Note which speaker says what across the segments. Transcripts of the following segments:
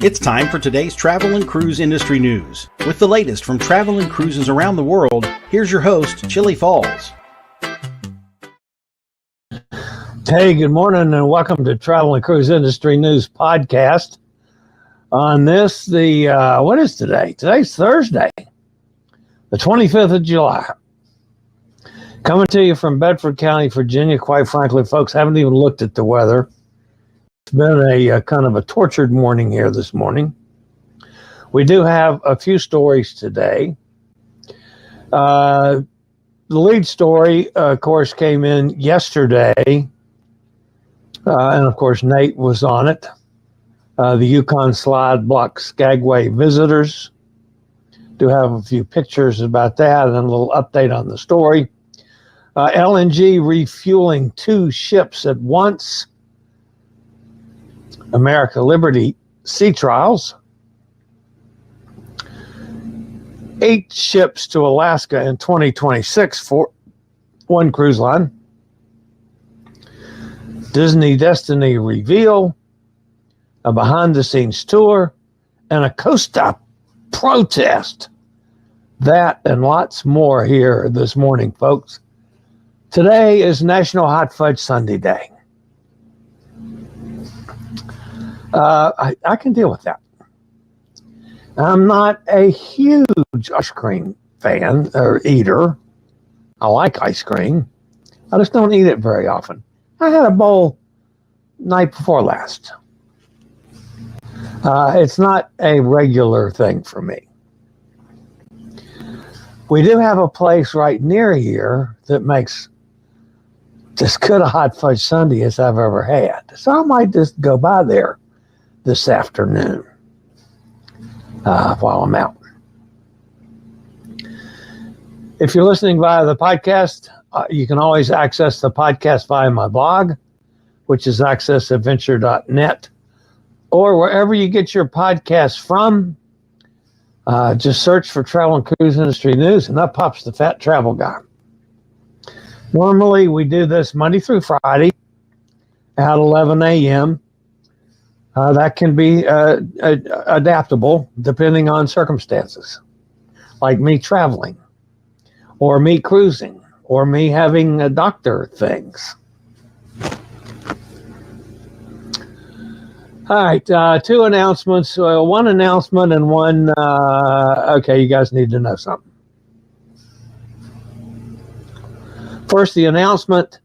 Speaker 1: It's time for today's travel and cruise industry news. With the latest from travel and cruises around the world, here's your host, Chillie Falls.
Speaker 2: Hey, good morning and welcome to Travel and Cruise Industry News Podcast. On this, what is today? Today's Thursday, the 25th of July. Coming to you from Bedford County, Virginia. Quite frankly, folks, haven't even looked at the weather. It's been a kind of a tortured morning here this morning. We do have a few stories today. The lead story, of course, came in yesterday. And of course, Nate was on it. The Yukon slide blocked Skagway visitors. Do have a few pictures about that and a little update on the story. LNG refueling 2 ships at once. America Liberty sea trials. 8 ships to Alaska in 2026 for one cruise line. Disney Destiny reveal, a behind-the-scenes tour, and a Costa protest. That and lots more here this morning, folks. Today is National Hot Fudge Sundae Day. I can deal with that. I'm not a huge ice cream fan or eater. I like ice cream. I just don't eat it very often. I had a bowl night before last. It's not a regular thing for me. We do have a place right near here that makes as good a hot fudge sundae as I've ever had. So I might just go by there this afternoon while I'm out. If you're listening via the podcast, you can always access the podcast via my blog, which is accessadventure.net, or wherever you get your podcasts from. Just search for Travel and Cruise Industry News, and up pops the Fat Travel Guy. Normally, we do this Monday through Friday at 11 a.m. That can be adaptable depending on circumstances, like me traveling, or me cruising, or me having doctor things. All right, 2 announcements, 1 announcement and 1, okay, you guys need to know something. First, the announcement,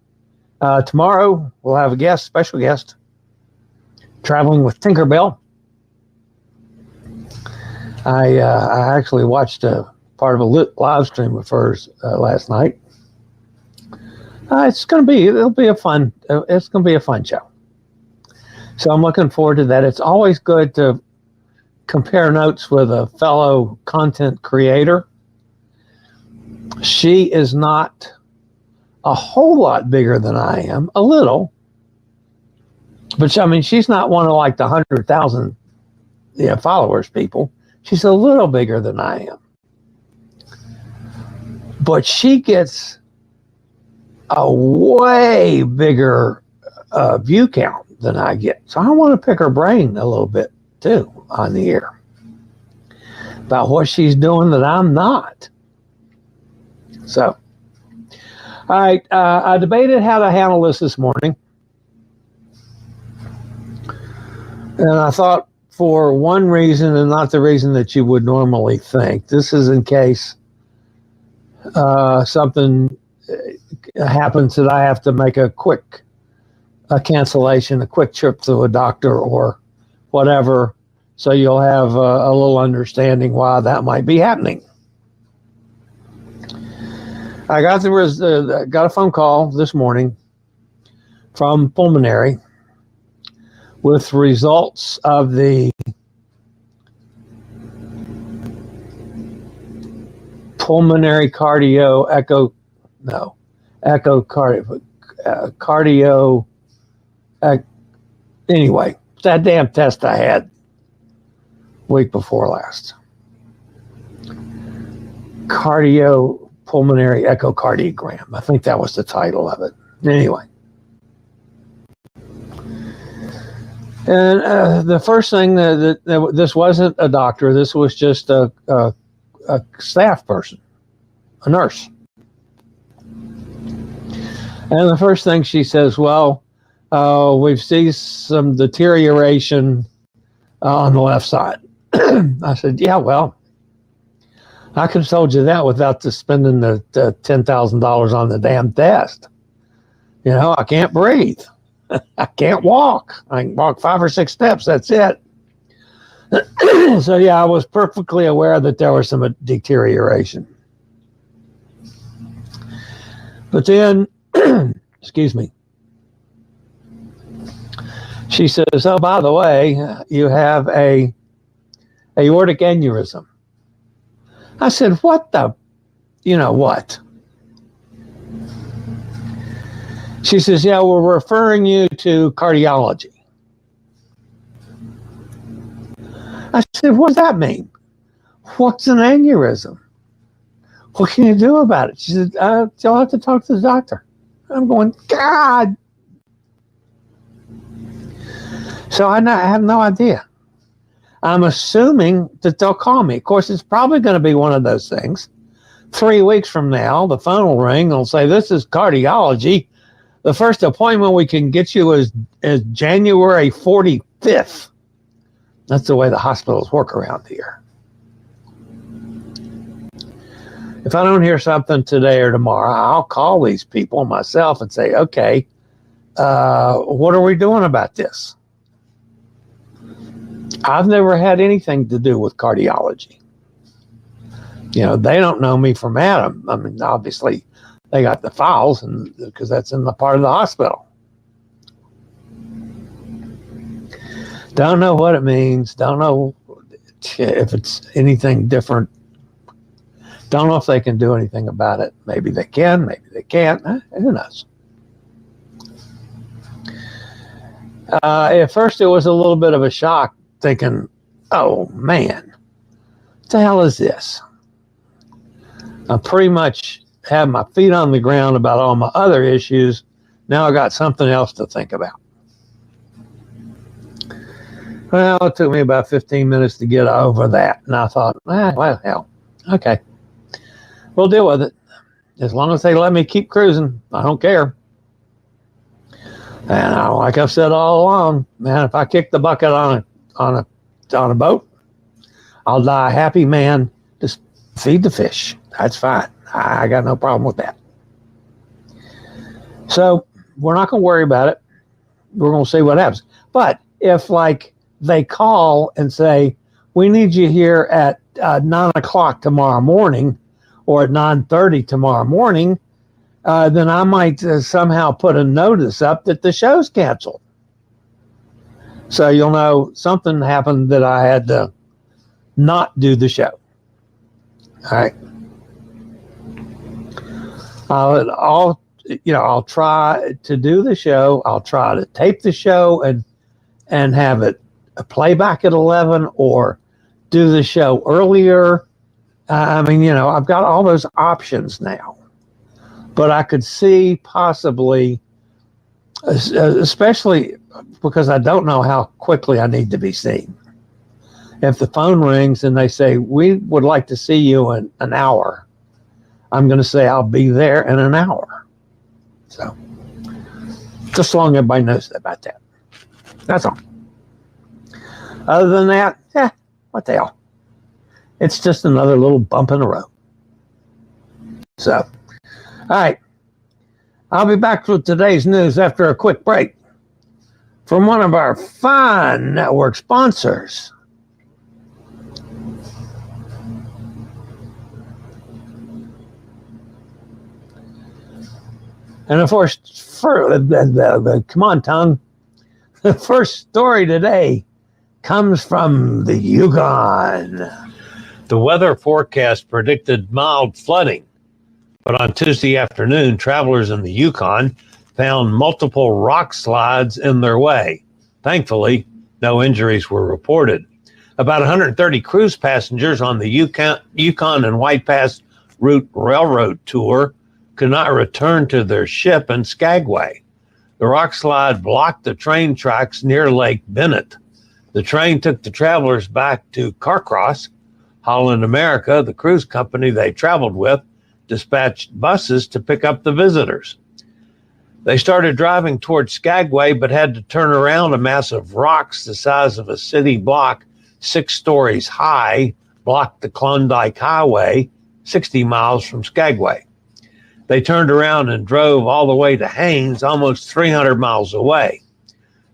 Speaker 2: tomorrow we'll have a guest, special guest, traveling with Tinkerbell. I actually watched a part of a live stream of hers last night. It's going to be a fun show. So I'm looking forward to that. It's always good to compare notes with a fellow content creator. She is not a whole lot bigger than I am, a little. But I mean, she's not one of like the 100,000 followers people. She's a little bigger than I am. But she gets a way bigger view count than I get. So I want to pick her brain a little bit too on the air about what she's doing that I'm not. So, all right, I debated how to handle this morning. And I thought for one reason and not the reason that you would normally think. This is in case something happens that I have to make a cancellation, a quick trip to a doctor or whatever. So you'll have a little understanding why that might be happening. I got a phone call this morning from Pulmonary with results of the pulmonary cardio anyway, that damn test I had week before last. Cardiopulmonary echocardiogram. I think that was the title of it. Anyway. And the first thing that this wasn't a doctor. This was just a staff person, a nurse. And the first thing she says, well, we've seen some deterioration on the left side. I said, yeah, well, I could have told you that without spending the $10,000 on the damn test. You know, I can't breathe. I can't walk. I can walk 5 or 6 steps. That's it. So, yeah, I was perfectly aware that there was some deterioration. But then, excuse me, she says, oh, by the way, you have a aortic aneurysm. I said, what the, you know what? She says, yeah, we're referring you to cardiology. I said, what does that mean? What's an aneurysm? What can you do about it? She said, you'll have to talk to the doctor. I'm going, God. So I have no idea. I'm assuming that they'll call me. Of course, it's probably going to be one of those things. 3 weeks from now, the phone will ring. They'll say, this is cardiology. The first appointment we can get you is January 45th. That's the way the hospitals work around here. If I don't hear something today or tomorrow, I'll call these people myself and say, okay, what are we doing about this? I've never had anything to do with cardiology. You know, they don't know me from Adam. I mean, obviously, they got the files and because that's in the part of the hospital. Don't know what it means. Don't know if it's anything different. Don't know if they can do anything about it. Maybe they can, maybe they can't. Who knows? At first, it was a little bit of a shock, thinking, oh, man, what the hell is this? I pretty much have my feet on the ground about all my other issues. Now I got something else to think about. Well, it took me about 15 minutes to get over that. And I thought, well, hell, okay. We'll deal with it. As long as they let me keep cruising, I don't care. And like I've said all along, man, if I kick the bucket on a boat, I'll die a happy man. Just feed the fish. That's fine. I got no problem with that. So we're not going to worry about it. We're going to see what happens. But if like they call and say, we need you here at 9 o'clock tomorrow morning or at 9:30 tomorrow morning, then I might somehow put a notice up that the show's canceled. So you'll know something happened that I had to not do the show. All right. I'll try to do the show. I'll try to tape the show and have it a playback at 11 or do the show earlier. I mean, I've got all those options now. But I could see possibly, especially because I don't know how quickly I need to be seen. If the phone rings and they say, we would like to see you in an hour, I'm going to say I'll be there in an hour. So, just so long everybody knows about that. That's all. Other than that, what the hell? It's just another little bump in the road. So, all right. I'll be back with today's news after a quick break from one of our fine network sponsors. And of course, come on, tongue. The first story today comes from the Yukon. The weather forecast predicted mild flooding, but on Tuesday afternoon, travelers in the Yukon found multiple rock slides in their way. Thankfully, no injuries were reported. About 130 cruise passengers on the Yukon and White Pass Route Railroad tour could not return to their ship in Skagway. The rock slide blocked the train tracks near Lake Bennett. The train took the travelers back to Carcross. Holland America, the cruise company they traveled with, dispatched buses to pick up the visitors. They started driving toward Skagway, but had to turn around. A mass of rocks the size of a city block, 6 stories high, blocked the Klondike Highway, 60 miles from Skagway. They turned around and drove all the way to Haines, almost 300 miles away.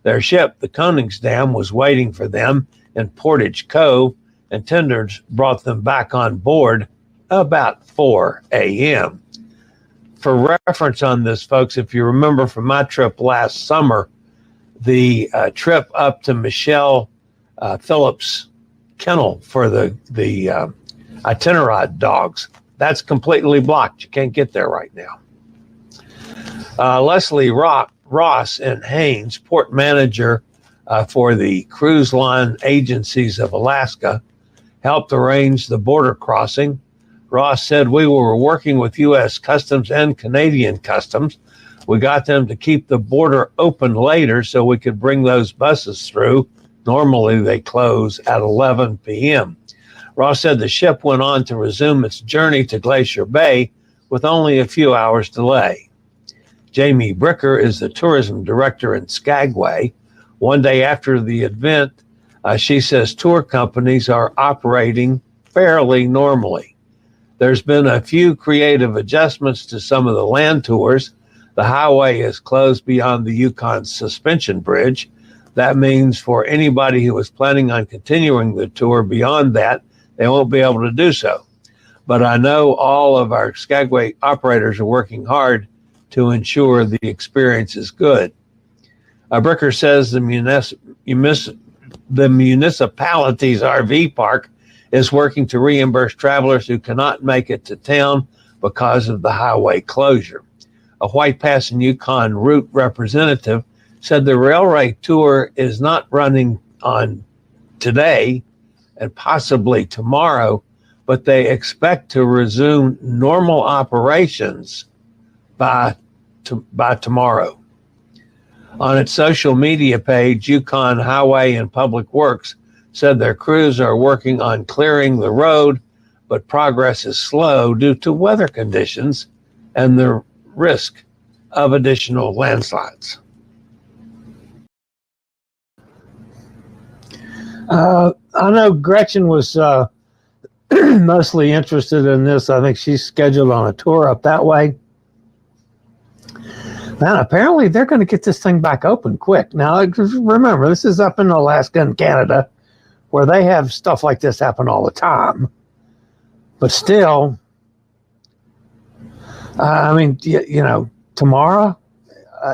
Speaker 2: Their ship, the Koningsdam, was waiting for them in Portage Cove, and tenders brought them back on board about 4 a.m. For reference on this, folks, if you remember from my trip last summer, the trip up to Michelle Phillips' kennel for the Itineraud dogs, that's completely blocked. You can't get there right now. Leslie Ross in Haines, port manager for the Cruise Line Agencies of Alaska, helped arrange the border crossing. Ross said, "We were working with U.S. Customs and Canadian Customs. We got them to keep the border open later so we could bring those buses through. Normally they close at 11 p.m. Ross said the ship went on to resume its journey to Glacier Bay with only a few hours delay. Jamie Bricker is the tourism director in Skagway. One day after the event, she says tour companies are operating fairly normally. There's been a few creative adjustments to some of the land tours. The highway is closed beyond the Yukon suspension bridge. That means for anybody who was planning on continuing the tour beyond that, they won't be able to do so. But I know all of our Skagway operators are working hard to ensure the experience is good." Bricker says the municipality's RV park is working to reimburse travelers who cannot make it to town because of the highway closure. A White Pass and Yukon route representative said the railway tour is not running on today and possibly tomorrow, but they expect to resume normal operations by tomorrow. On its social media page, Yukon Highway and Public Works said their crews are working on clearing the road, but progress is slow due to weather conditions and the risk of additional landslides. I know Gretchen was mostly interested in this. I think she's scheduled on a tour up that way. Man, apparently they're going to get this thing back open quick. Now, remember, this is up in Alaska and Canada, where they have stuff like this happen all the time. But still, I mean, you know, tomorrow,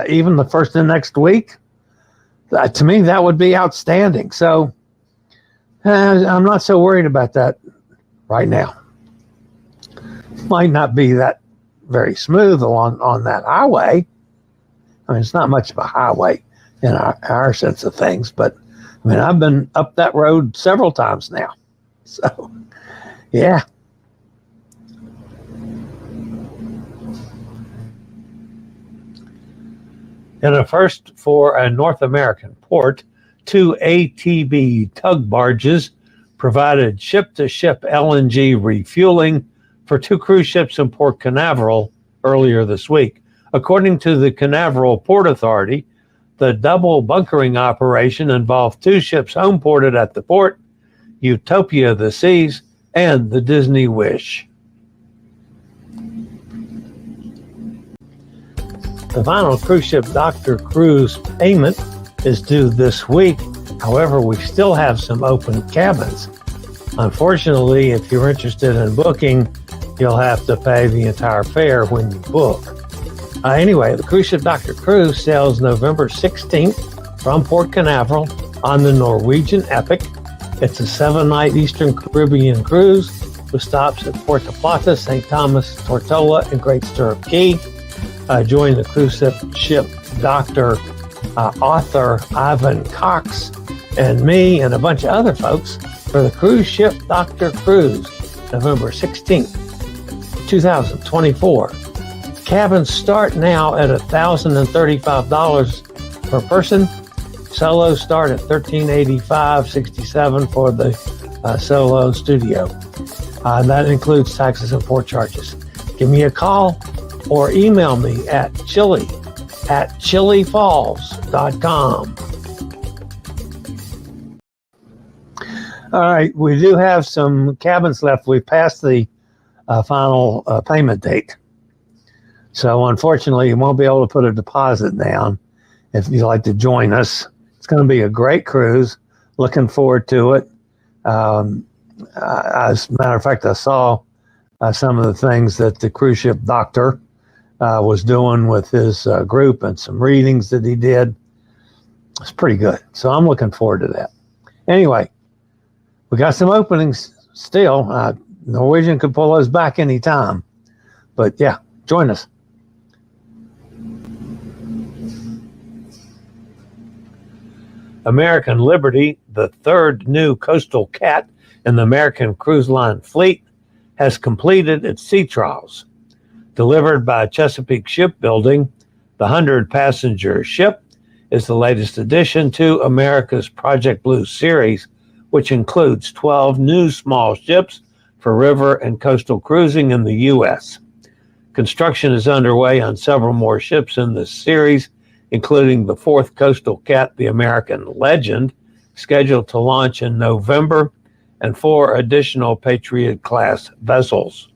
Speaker 2: even the first of next week, to me, that would be outstanding. So I'm not so worried about that right now. Might not be that very smooth on that highway. I mean, it's not much of a highway in our sense of things, but I mean, I've been up that road several times now. So, yeah. In a first for a North American port, 2 ATB tug barges provided ship-to-ship LNG refueling for 2 cruise ships in Port Canaveral earlier this week. According to the Canaveral Port Authority, the double bunkering operation involved 2 ships home ported at the port, Utopia of the Seas and the Disney Wish. The final cruise ship Dr. Cruise payment is due this week. However, we still have some open cabins. Unfortunately, if you're interested in booking, you'll have to pay the entire fare when you book. Anyway, the cruise ship Dr. Cruise sails November 16th from Port Canaveral on the Norwegian Epic. It's a 7-night Eastern Caribbean cruise with stops at Puerto Plata, St. Thomas, Tortola, and Great Stirrup Cay. Join the cruise ship Dr. Author Ivan Cox and me and a bunch of other folks for the cruise ship Dr. Cruise, November 16th, 2024. Cabins start now at $1,035 per person. Solos start at $1,385.67 for the solo studio. That includes taxes and port charges. Give me a call or email me at chilliefalls.com. All right, we do have some cabins left. We passed the final payment date. So unfortunately, you won't be able to put a deposit down if you'd like to join us. It's going to be a great cruise. Looking forward to it. As a matter of fact, I saw some of the things that the cruise ship doctor was doing with his group and some readings that he did. It's pretty good. So I'm looking forward to that. Anyway, we got some openings still. Norwegian could pull us back anytime. But yeah, join us. American Liberty, the third new coastal cat in the American Cruise Line fleet, has completed its sea trials. Delivered by Chesapeake Shipbuilding, the 100-passenger ship is the latest addition to America's Project Blue series, which includes 12 new small ships for river and coastal cruising in the U.S. Construction is underway on several more ships in this series, including the fourth coastal cat, the American Legend, scheduled to launch in November, and 4 additional Patriot-class vessels.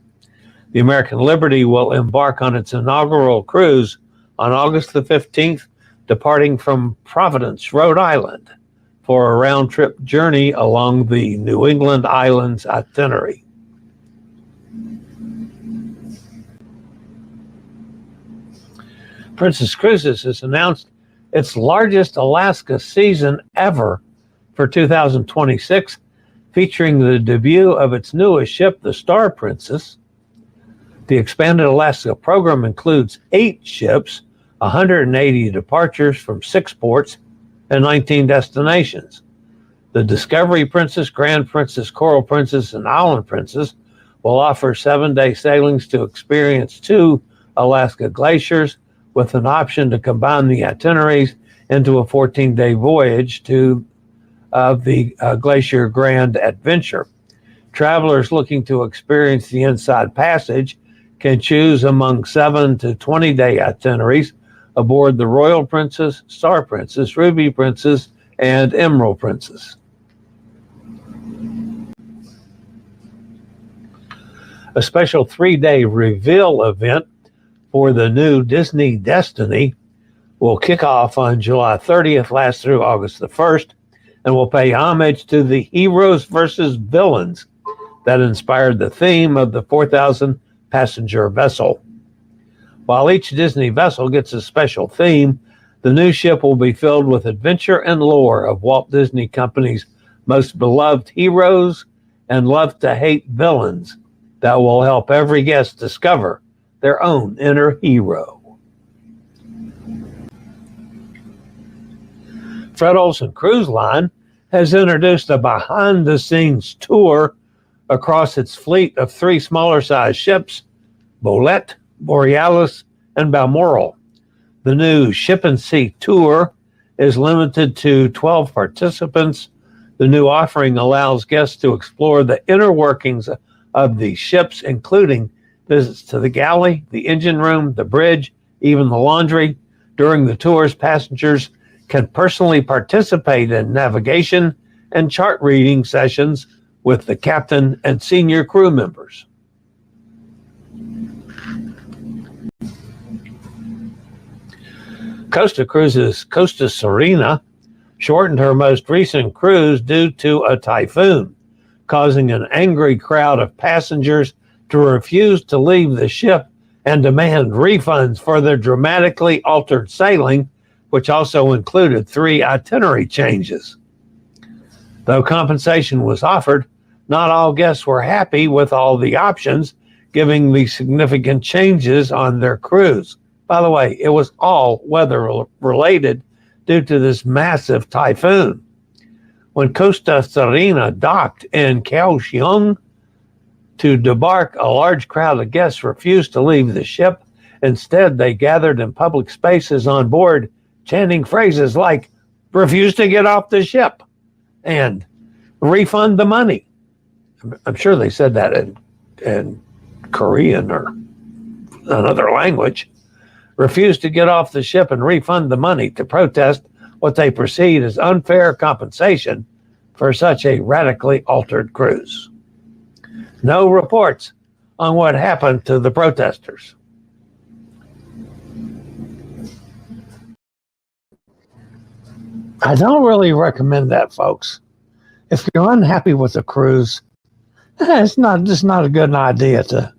Speaker 2: The American Liberty will embark on its inaugural cruise on August the 15th, departing from Providence, Rhode Island, for a round-trip journey along the New England Islands itinerary. Princess Cruises has announced its largest Alaska season ever for 2026, featuring the debut of its newest ship, the Star Princess. The expanded Alaska program includes 8 ships, 180 departures from 6 ports, and 19 destinations. The Discovery Princess, Grand Princess, Coral Princess, and Island Princess will offer 7-day sailings to experience 2 Alaska glaciers, with an option to combine the itineraries into a 14-day voyage to the Glacier Grand Adventure. Travelers looking to experience the Inside Passage can choose among 7 to 20-day itineraries aboard the Royal Princess, Star Princess, Ruby Princess, and Emerald Princess. A special 3-day reveal event for the new Disney Destiny will kick off on July 30th, last through August the 1st, and will pay homage to the heroes versus villains that inspired the theme of the 4,000-passenger vessel. While each Disney vessel gets a special theme, the new ship will be filled with adventure and lore of Walt Disney Company's most beloved heroes and love-to-hate villains that will help every guest discover their own inner hero. Fred Olsen Cruise Line has introduced a behind-the-scenes tour across its fleet of 3 smaller-sized ships, Bolette, Borealis, and Balmoral. The new Ship and Sea tour is limited to 12 participants. The new offering allows guests to explore the inner workings of these ships, including visits to the galley, the engine room, the bridge, even the laundry. During the tours, passengers can personally participate in navigation and chart reading sessions with the captain and senior crew members. Costa Cruises' Costa Serena shortened her most recent cruise due to a typhoon, causing an angry crowd of passengers to refuse to leave the ship and demand refunds for their dramatically altered sailing, which also included 3 itinerary changes. Though compensation was offered, not all guests were happy with all the options, giving the significant changes on their cruise. By the way, it was all weather related due to this massive typhoon. When Costa Serena docked in Kaohsiung to debark, a large crowd of guests refused to leave the ship Instead, they gathered in public spaces on board, chanting phrases like, refuse to get off the ship and refund the money. I'm sure they said that in Korean or another language. Refuse to get off the ship and refund the money to protest what they perceive as unfair compensation for such a radically altered cruise. No reports on what happened to the protesters. I don't really recommend that, folks. If you're unhappy with a cruise, it's not a good idea to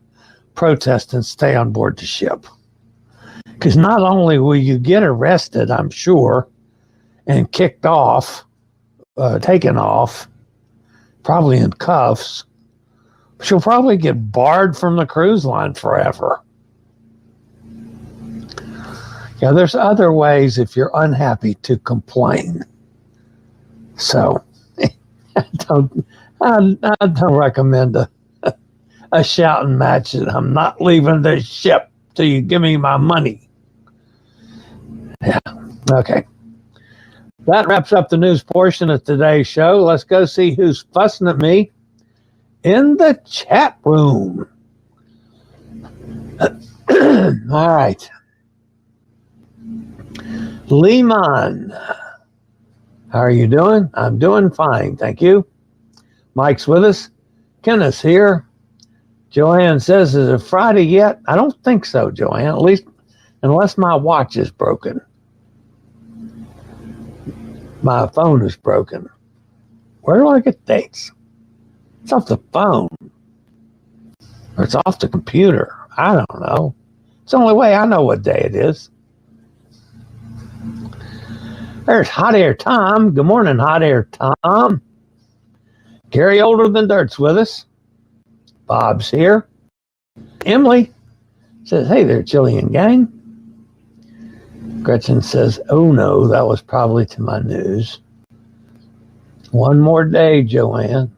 Speaker 2: protest and stay on board the ship. Because not only will you get arrested, I'm sure, and kicked off, taken off, probably in cuffs, but you'll probably get barred from the cruise line forever. Yeah, there's other ways if you're unhappy to complain. So I don't recommend a shouting match that I'm not leaving the ship till you give me my money. Yeah, okay. That wraps up the news portion of today's show. Let's go see who's fussing at me in the chat room. All right. Lehman, how are you doing? I'm doing fine, thank you. Mike's with us. Kenneth's here. Joanne says, is it Friday yet? I don't think so, Joanne, at least unless my watch is broken. My phone is broken. Where do I get dates? It's off the phone. Or it's off the computer. I don't know. It's the only way I know what day it is. There's Hot Air Tom. Good morning, Hot Air Tom. Gary Older Than Dirt's with us. Bob's here. Emily says, hey there, Chillie and gang. Gretchen says, oh no, that was probably to my news. One more day, Joanne.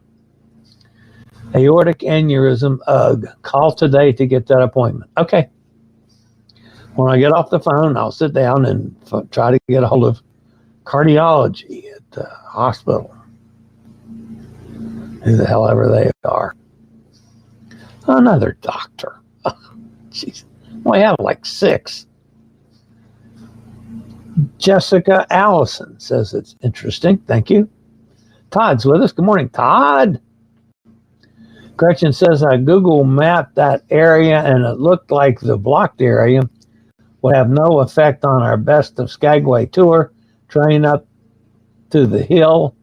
Speaker 2: Aortic aneurysm, ugh. Call today to get that appointment. Okay. When I get off the phone, I'll sit down and try to get a hold of cardiology at the hospital. Who the hell ever they are. Another doctor. Jeez. We have like 6. Jessica Allison says it's interesting. Thank you. Todd's with us. Good morning, Todd. Gretchen says I Google mapped that area and it looked like the blocked area would have no effect on our Best of Skagway tour. Train up to the hill,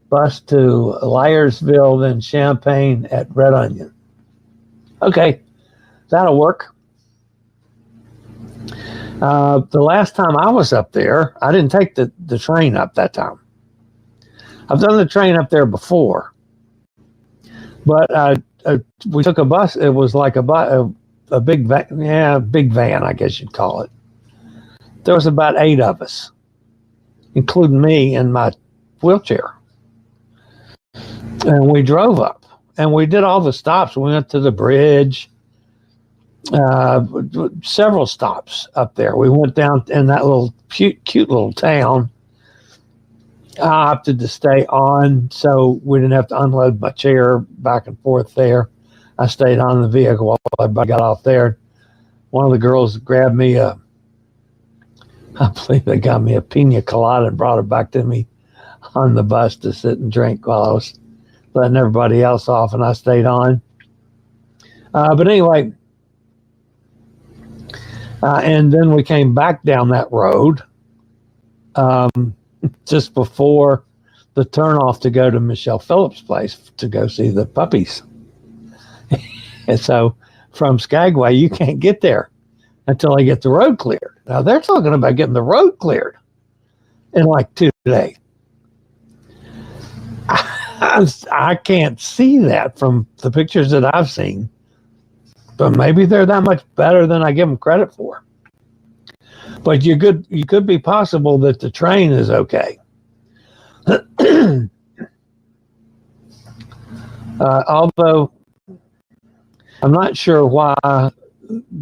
Speaker 2: bus to Liarsville, then Champaign at Red Onion. Okay, that'll work. The last time I was up there, I didn't take the train up that time. I've done the train up there before, but we took a bus. It was like a big van, I guess you'd call it. There was about 8 of us, including me in my wheelchair. And we drove up, and we did all the stops. We went to the bridge. Several stops up there. We went down in that little cute little town. I opted to stay on, so we didn't have to unload my chair back and forth there. I stayed on the vehicle while everybody got off there. One of the girls grabbed me I believe they got me a pina colada and brought it back to me on the bus to sit and drink while I was letting everybody else off, and I stayed on. But anyway, and then we came back down that road just before the turnoff to go to Michelle Phillips' place to go see the puppies. And so from Skagway, you can't get there until they get the road cleared. Now they're talking about getting the road cleared in like 2 days. I can't see that from the pictures that I've seen, but maybe they're that much better than I give them credit for. But you could be possible that the train is okay. Although I'm not sure why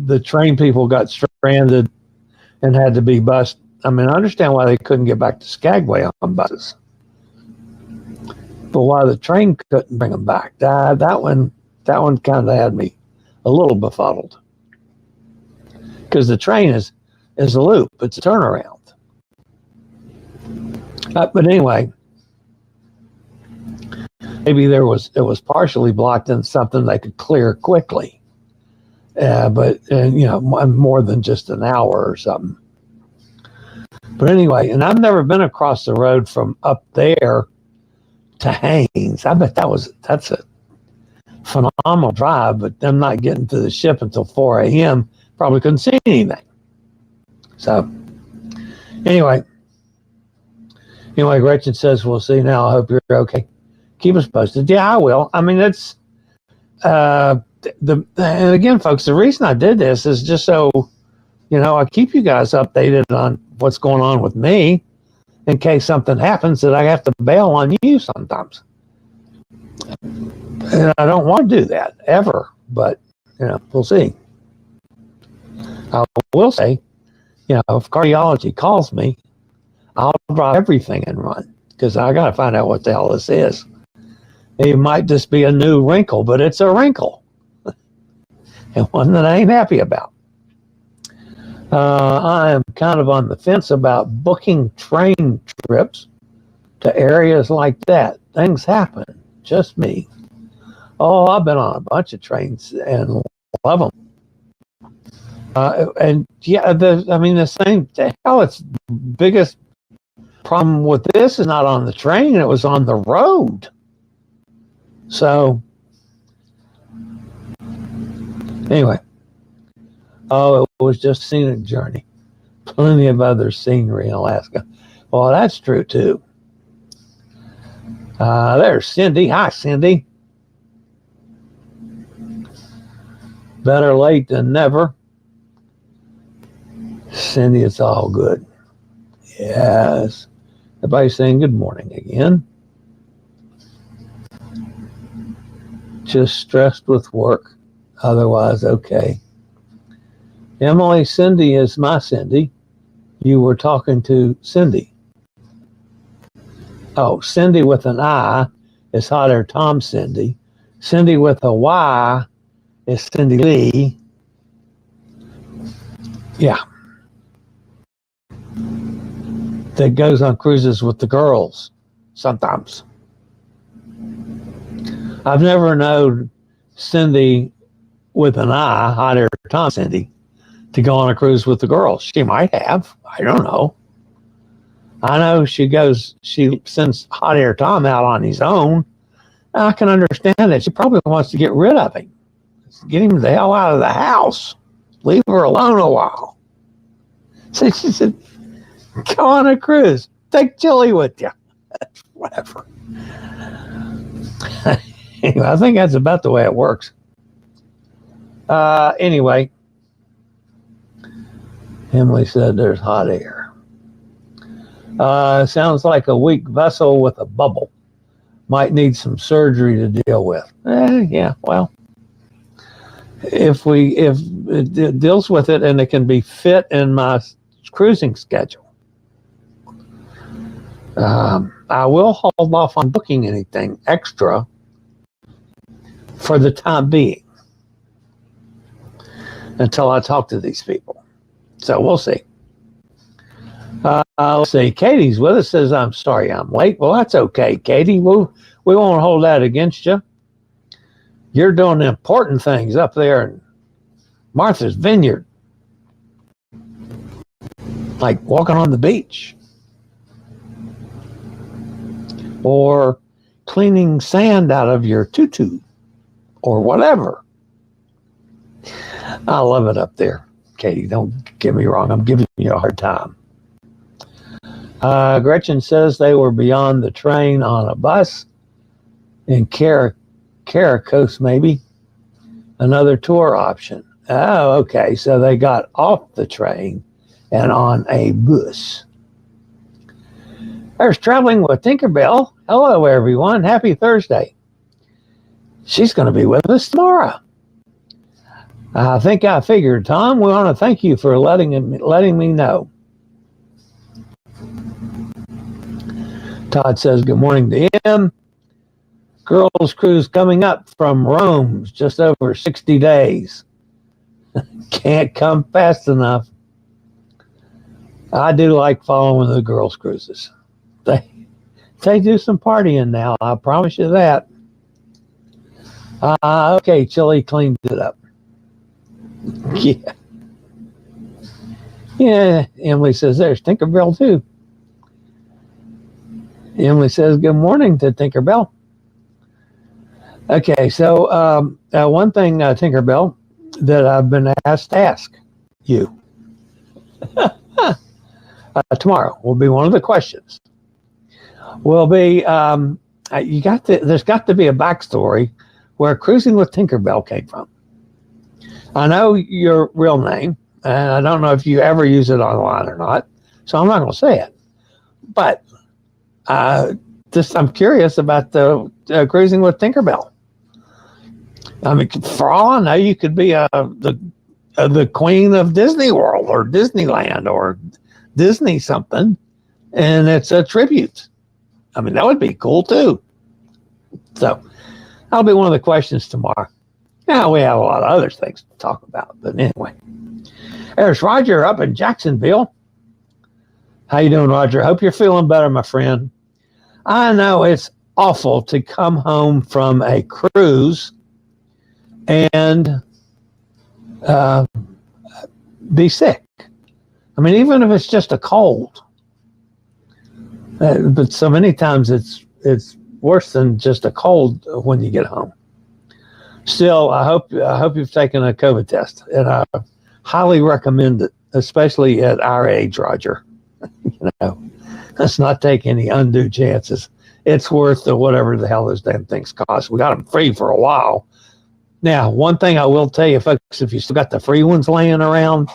Speaker 2: the train people got stranded and had to be bused. I mean, I understand why they couldn't get back to Skagway on buses, but why the train couldn't bring them back, that one kind of had me a little befuddled, because the train is a loop, it's a turnaround. But anyway, maybe it was partially blocked in something they could clear quickly, but more than just an hour or something. But anyway, and I've never been across the road from up there to Haynes. I bet that's a phenomenal drive, but them not getting to the ship until 4 a.m. probably couldn't see anything. So anyway, Gretchen says, we'll see now. I hope you're okay. Keep us posted. Yeah, I will. I mean, it's and again, folks, the reason I did this is just so, I keep you guys updated on what's going on with me in case something happens that I have to bail on you sometimes. And I don't want to do that ever, but, we'll see. I will say, if cardiology calls me, I'll drop everything and run, because I got to find out what the hell this is. It might just be a new wrinkle, but it's a wrinkle. And one that I ain't happy about. I am kind of on the fence about booking train trips to areas like that. Things happen. Just me. Oh, I've been on a bunch of trains and love them. The hell, it's biggest problem with this is not on the train, it was on the road. So anyway, it was just scenic journey. Plenty of other scenery in Alaska. Well, that's true too. There's Cindy. Hi, Cindy. Better late than never. Cindy, it's all good. Yes. Everybody's saying good morning again. Just stressed with work. Otherwise, okay. Emily, Cindy is my Cindy. You were talking to Cindy. Oh, Cindy with an I is Hot Air Tom Cindy. Cindy with a Y is Cindy Lee. Yeah. That goes on cruises with the girls sometimes. I've never known Cindy with an I, Hot Air Tom Cindy, to go on a cruise with the girls. She might have. I don't know. I know she sends Hot Air Tom out on his own. I can understand that. She probably wants to get rid of him. Get him the hell out of the house. Leave her alone a while. So she said, go on a cruise. Take Chillie with you. Whatever. Anyway, I think that's about the way it works. Anyway, Emily said there's hot air. Sounds like a weak vessel with a bubble. Might need some surgery to deal with. Yeah, well, if it deals with it and it can be fit in my cruising schedule, I will hold off on booking anything extra for the time being until I talk to these people. So we'll see. Let's see. Katie's with us, says, I'm sorry I'm late. Well, that's okay, Katie. We won't hold that against you. You're doing important things up there in Martha's Vineyard. Like walking on the beach. Or cleaning sand out of your tutu. Or whatever. I love it up there. Katie, don't get me wrong. I'm giving you a hard time. Gretchen says they were beyond the train on a bus in Caracos, maybe. Another tour option. Oh, okay. So they got off the train and on a bus. There's Traveling with Tinkerbell. Hello, everyone. Happy Thursday. She's going to be with us tomorrow. I think I figured, Tom. We want to thank you for letting me know. Todd says, good morning to him. Girls cruise coming up from Rome, just over 60 days. Can't come fast enough. I do like following the girls cruises. They do some partying now, I promise you that. Okay, Chillie cleaned it up. Yeah. Yeah, Emily says, there's Tinkerbell too. Emily says, good morning to Tinkerbell. Okay, so one thing, Tinkerbell, that I've been asked to ask you tomorrow will be one of the questions. Will be there's got to be a backstory where Cruising with Tinkerbell came from. I know your real name, and I don't know if you ever use it online or not, so I'm not going to say it. But I'm curious about the Cruising with Tinkerbell. I mean, for all I know, you could be the queen of Disney World or Disneyland or Disney something, and it's a tribute. I mean, that would be cool too. So that'll be one of the questions tomorrow. Now we have a lot of other things to talk about, but anyway. There's Roger up in Jacksonville. How you doing, Roger? Hope you're feeling better, my friend. I know it's awful to come home from a cruise and be sick. I mean, even if it's just a cold. But so many times it's worse than just a cold when you get home. Still, I hope you've taken a COVID test, and I highly recommend it, especially at our age, Roger. Let's not take any undue chances. It's worth whatever the hell those damn things cost. We got them free for a while. Now, one thing I will tell you, folks, if you still got the free ones laying around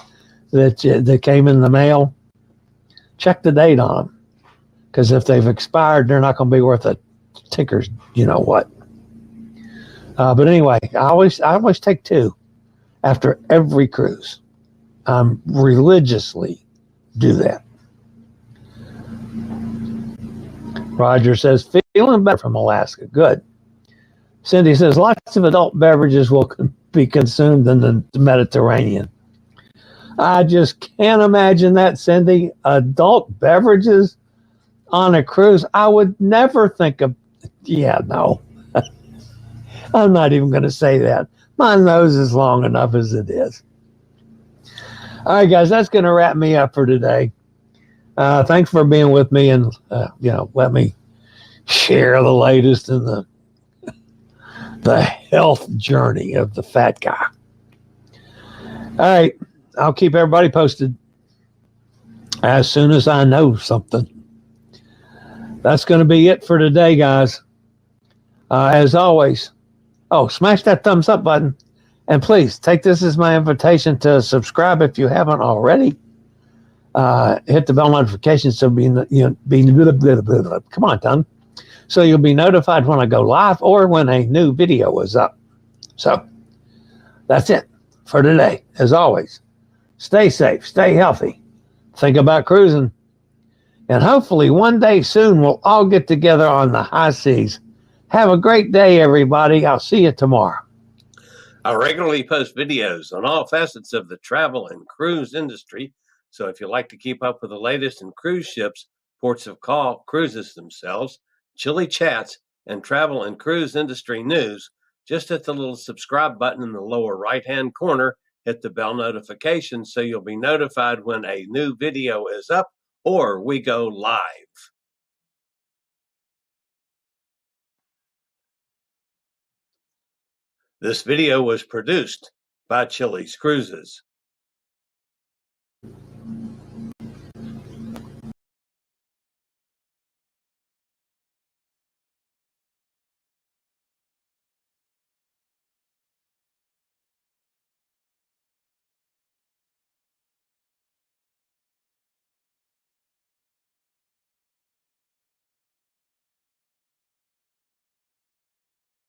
Speaker 2: that came in the mail, check the date on them. Because if they've expired, they're not going to be worth a tinker's, you know what. But anyway, I always take 2 after every cruise. Religiously do that. Roger says, feeling better from Alaska. Good. Cindy says, lots of adult beverages will be consumed in the Mediterranean. I just can't imagine that, Cindy. Adult beverages on a cruise. I would never think of, no. I'm not even going to say that. My nose is long enough as it is. All right, guys, that's going to wrap me up for today. Thanks for being with me and, let me share the latest in the health journey of the fat guy. All right, I'll keep everybody posted as soon as I know something. That's going to be it for today, guys. As always, smash that thumbs up button. And please take this as my invitation to subscribe if you haven't already. Hit the bell notification so come on, tongue. So you'll be notified when I go live or when a new video is up. So that's it for today. As always, stay safe, stay healthy, think about cruising, and hopefully one day soon we'll all get together on the high seas. Have a great day, everybody. I'll see you tomorrow.
Speaker 3: I regularly post videos on all facets of the travel and cruise industry. So if you like to keep up with the latest in cruise ships, ports of call, cruises themselves, Chillie chats, and travel and cruise industry news, just hit the little subscribe button in the lower right-hand corner, hit the bell notification so you'll be notified when a new video is up or we go live. This video was produced by Chillie's Cruises.